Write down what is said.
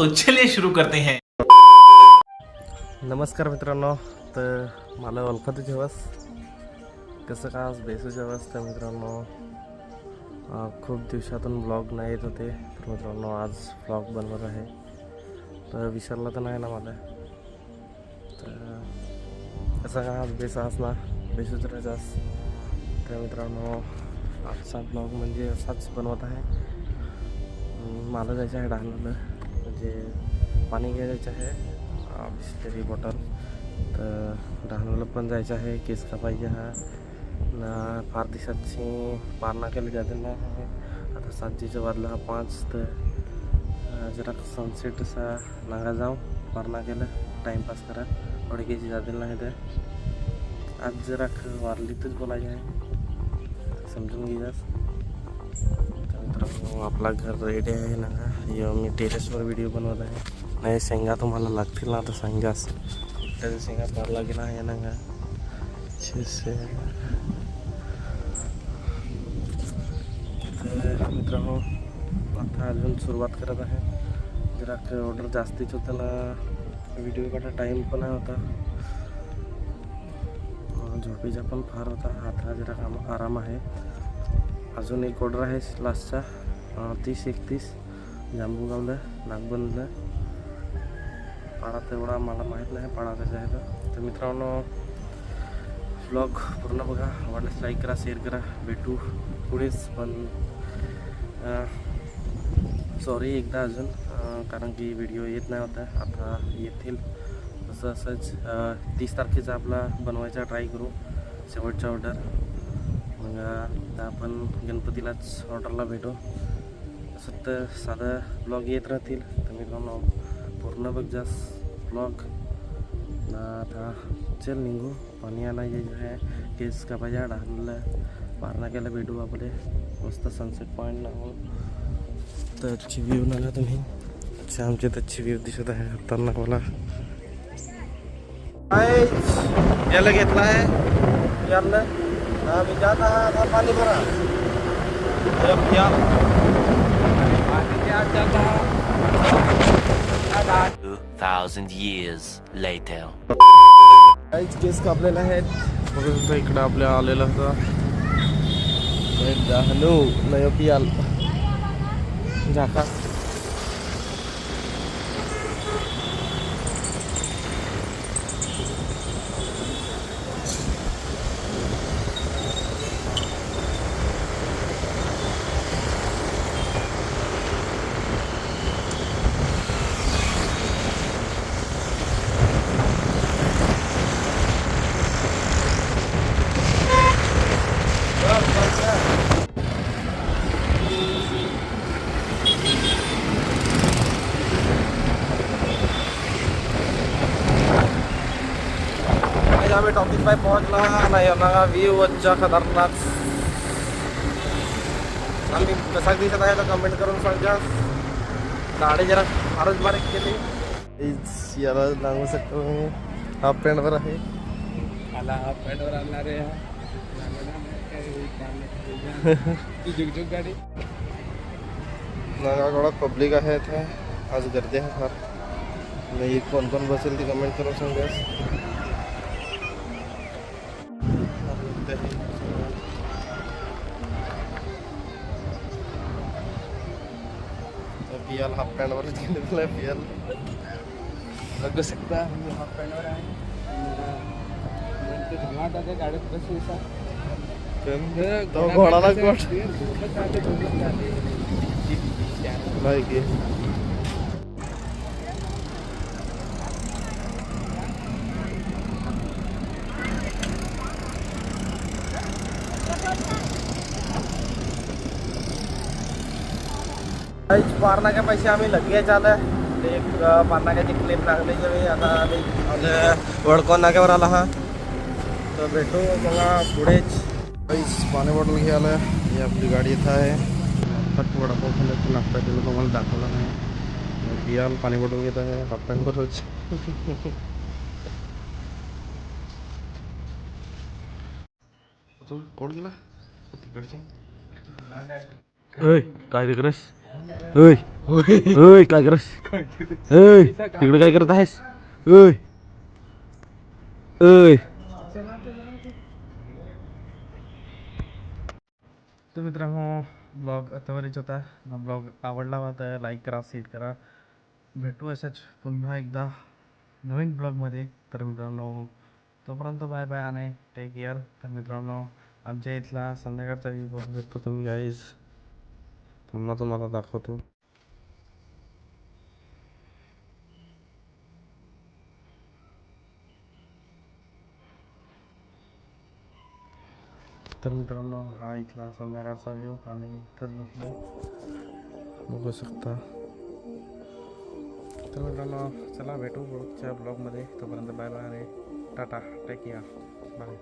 तो चलिए शुरू करते हैं। नमस्कार मित्रांनो, तर मला ओळखत जेव्हाच कसं का आज बेसू जेव्हाच तर मित्रांनो खूप दिवसातून ब्लॉग नाही येत होते. तर मित्रांनो आज ब्लॉग बनवत आहे. तर विसरलं तर नाही ना मला. तर कसं का आज बेस आज ना बेसूच राहायचाच. तर मित्रांनो आजचा ब्लॉग म्हणजे असाच बनवत आहे. मला जायचं आहे डहाणूला, म्हणजे पाणी घ्यायचं आहे बिस्लरी बॉटल. तर डहाणूला पण जायचं आहे. केस कापायचे हा ना फार दिवसाची पारणा केलं जाते ना आहे. आता सांजेच्या वाजला हा 5. तर जरा सनसेट असा नागा जाऊ पारणा केलं टाईमपास करा अडकेची जातील नाही. तर आज जरा वारलीतच बोलायचे आहे, समजून घ्यायच. मित्रांनो आपला घर रेडी आहे ना. मी टेरेसवर व्हिडिओ बनवत आहे. नाही शेंगा तुम्हाला लागतील ना, तर शेंगाच त्याच्या शेंगा फार लागेल आहे ना का. तर मित्रांनो आता अजून सुरुवात करत आहे. जरा ऑर्डर जास्तीच होतं ना, व्हिडिओ काढा टाईम पण नाही होता. झोपेचा पण फार होता. आता जरा काम आराम आहे. अजून एक ऑर्डर आहे लास्टचा 30-31 जांभूगावला नागबंदला. पाडा तेवढा मला माहीत नाही पाडा कसा आहे. तर मित्रांनो ब्लॉग पूर्ण बघा, आवडल्यास लाईक करा, शेअर करा. भेटू पुढेच. पण सॉरी एकदा अजून, कारण की व्हिडिओ येत नाही होता. आता येतील. असंच 30 तारखेचा आपला बनवायचा ट्राय करू शेवटचा ऑर्डर. मग आता आपण गणपतीलाच ऑर्डरला भेटू. असं तर साधा ब्लॉग येत राहतील. तर मित्रांनो पूर्ण बघ जास्त ब्लॉग. आता चल निघू, पाणी आणायचं आहे. केस कापायच्या डहाणूला पारणा केला भेटू आपले मस्त सनसेट पॉईंट नाव. तर अच्छी व्ह्यू नका तुम्ही. अच्छा आमची अच्छी व्ह्यू दिसत आहे आता मला. याला घेतला आहे याला मी जात हा पाणी भरा. 2,000 years later. काहीच केस कापलेले आहेत. बघा इकडं आपल्या आलेला होता डहाणू नयोपियाल झाका. आम्ही टॉपिक बाय पहुंचला नाही ना. व्ह्यू अच्छा खतरनाक. आम्ही कसा दिसत आहे तर कमेंट करून सांगा. गाडी जरा फारच बारीक केली. याला सांगू शकतो मी हाफ पॅन्टवर आहे. मला हाफ पॅन्टवर आणणार आहे. जुगजुग गाडी नागागोडा पब्लिक आहे इथे आज. गर्दी आहे फार. नाही कोण कोण बसेल ती कमेंट करून सांगा. पियाल हाफ पॅन्टवरच गेलेला आहे. पियाल बघू शकता मी हाफ पॅन्टवर आहे. धुमाट आहे गाडीत बसून तो घोडाला गोट नाही की. पारनाक्या पैसे आम्ही लगेच आलं. एक पारनाक्याची क्लिप लागली की आता आम्ही वडकोन नाक्यावर आला हा. तर भेटू बघा पुढेच. पाणी बॉटल घ्यायला ही आपली गाडी इथं आहे. फट वडापाव खाल्ला नाश्ता केला तुम्हाला दाखवला नाही. पियाल पाणी बॉटल घेत आहे हाफ पॅन्टवरच. कोण गेला तिकडचे. काय तिकडे ओय काय करस ओय तिकडे काय करत आहेस ओय ओय तर मित्रांनो ब्लॉग आतावरच होता. ब्लॉग आवडला तर लाईक करा, शेअर करा. भेटू अशाच पुन्हा एकदा नवीन ब्लॉगमध्ये. तर मित्रांनो तोपर्यंत बाय बाय आणि टेक केअर. तर मित्रांनो आमच्या इथला संध्याकाळचा व्ह्यू भेटतो तुम्ही गाईज. पुन्हा तुम्हाला दाखवतो. तर मित्रांनो हा इथला संध्याकाळचा व्ह्यू आणि इथंच बसलो बघू शकता. तर मित्रांनो चला भेटू पुढच्या ब्लॉगमध्ये. तोपर्यंत बाय बाय आणि टाटा टेक केअर बाय.